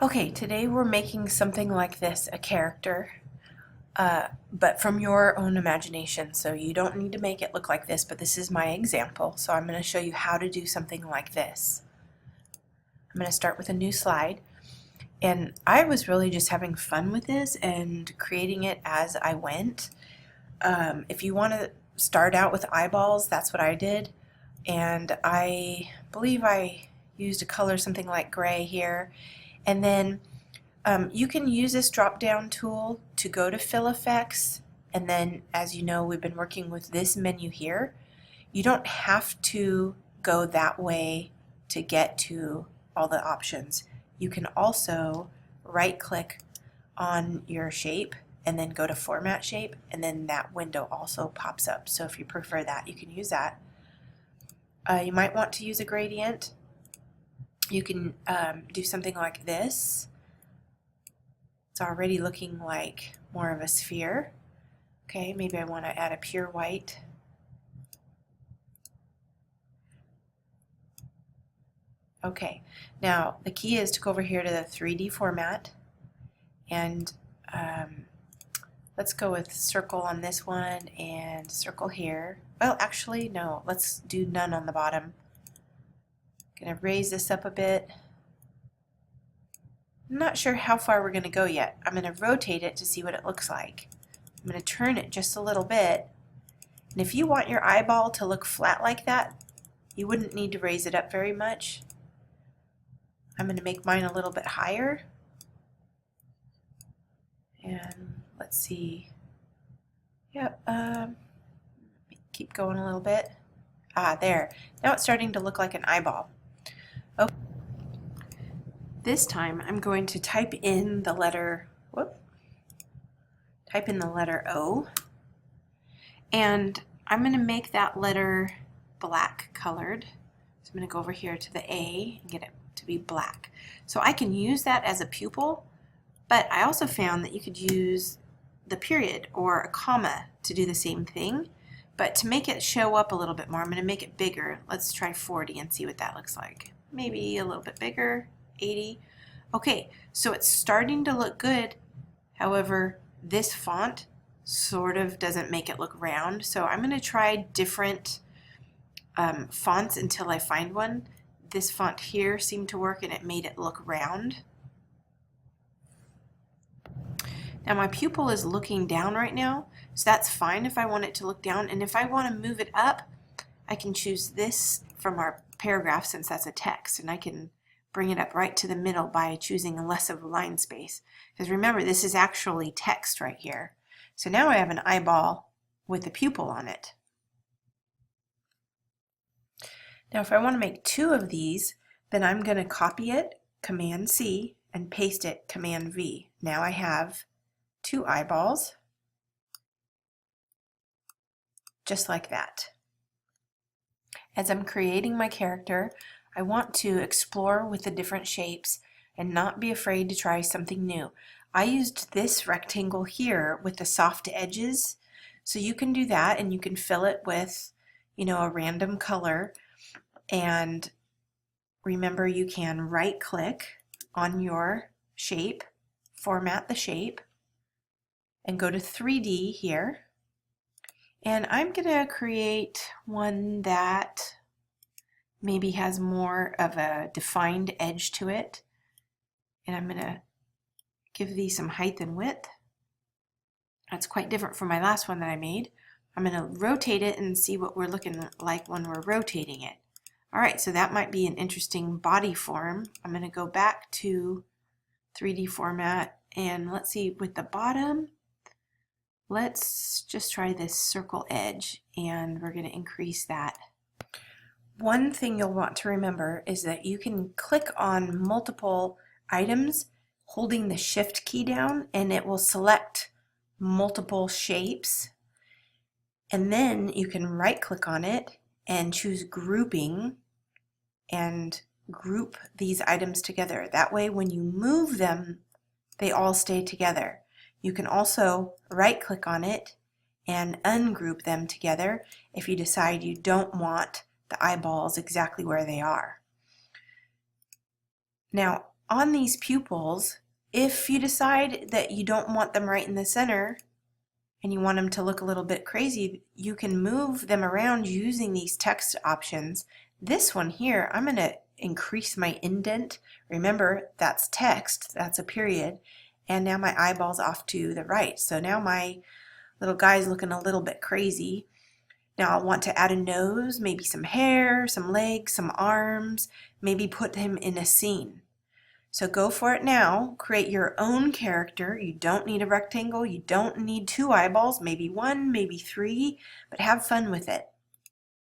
Okay, today we're making something like this, a character, but from your own imagination. So you don't need to make it look like this, but this is my example. So I'm going to show you how to do something like this. I'm going to start with a new slide. And I was really just having fun with this and creating it as I went. If you want to start out with eyeballs, that's what I did. And I believe I used a color something like gray here. And then you can use this drop down tool to go to fill effects, and then as you know we've been working with this menu here. You don't have to go that way to get to all the options. You can also right click on your shape and then go to format shape, and then that window also pops up. So if you prefer that, you can use that. You might want to use a gradient. You can do something like this. It's already looking like more of a sphere. Okay, maybe I want to add a pure white. Okay, now the key is to go over here to the 3D format, and let's go with circle on this one and circle here. Well, actually, no, let's do none on the bottom. Gonna raise this up a bit. I'm not sure how far we're going to go yet. I'm going to rotate it to see what it looks like. I'm going to turn it just a little bit. And if you want your eyeball to look flat like that, you wouldn't need to raise it up very much. I'm going to make mine a little bit higher. And let's see. Yep, keep going a little bit. Ah, there. Now it's starting to look like an eyeball. Okay. This time I'm going to type in the letter O, and I'm going to make that letter black colored. So I'm going to go over here to the A and get it to be black. So I can use that as a pupil, but I also found that you could use the period or a comma to do the same thing. But to make it show up a little bit more, I'm going to make it bigger. Let's try 40 and see what that looks like. Maybe a little bit bigger. 80. Okay, so it's starting to look good. However, this font sort of doesn't make it look round. So I'm going to try different fonts until I find one. This font here seemed to work and it made it look round. Now my pupil is looking down right now, so that's fine if I want it to look down. And if I want to move it up, I can choose this from our paragraph since that's a text, and I can bring it up right to the middle by choosing less of a line space. Because remember, this is actually text right here. So now I have an eyeball with a pupil on it. Now if I want to make two of these, then I'm going to copy it, Command C, and paste it, Command V. Now I have two eyeballs, just like that. As I'm creating my character, I want to explore with the different shapes and not be afraid to try something new. I used this rectangle here with the soft edges, so you can do that, and you can fill it with, a random color. And remember, you can right click on your shape, format the shape, and go to 3D here. And I'm going to create one that maybe has more of a defined edge to it. And I'm going to give these some height and width. That's quite different from my last one that I made. I'm going to rotate it and see what we're looking like when we're rotating it. Alright, so that might be an interesting body form. I'm going to go back to 3D format, and let's see, with the bottom, let's just try this circle edge, and we're going to increase that. One thing you'll want to remember is that you can click on multiple items holding the shift key down, and it will select multiple shapes. And then you can right click on it and choose grouping and group these items together. That way when you move them, they all stay together. You can also right click on it and ungroup them together if you decide you don't want the eyeballs exactly where they are. Now on these pupils, if you decide that you don't want them right in the center and you want them to look a little bit crazy, you can move them around using these text options. This one here, I'm going to increase my indent. Remember, that's text, that's a period, and now my eyeball's off to the right. So now my little guy's looking a little bit crazy. Now I want to add a nose, maybe some hair, some legs, some arms, maybe put him in a scene. So go for it now. Create your own character. You don't need a rectangle. You don't need 2 eyeballs, maybe 1, maybe 3, but have fun with it.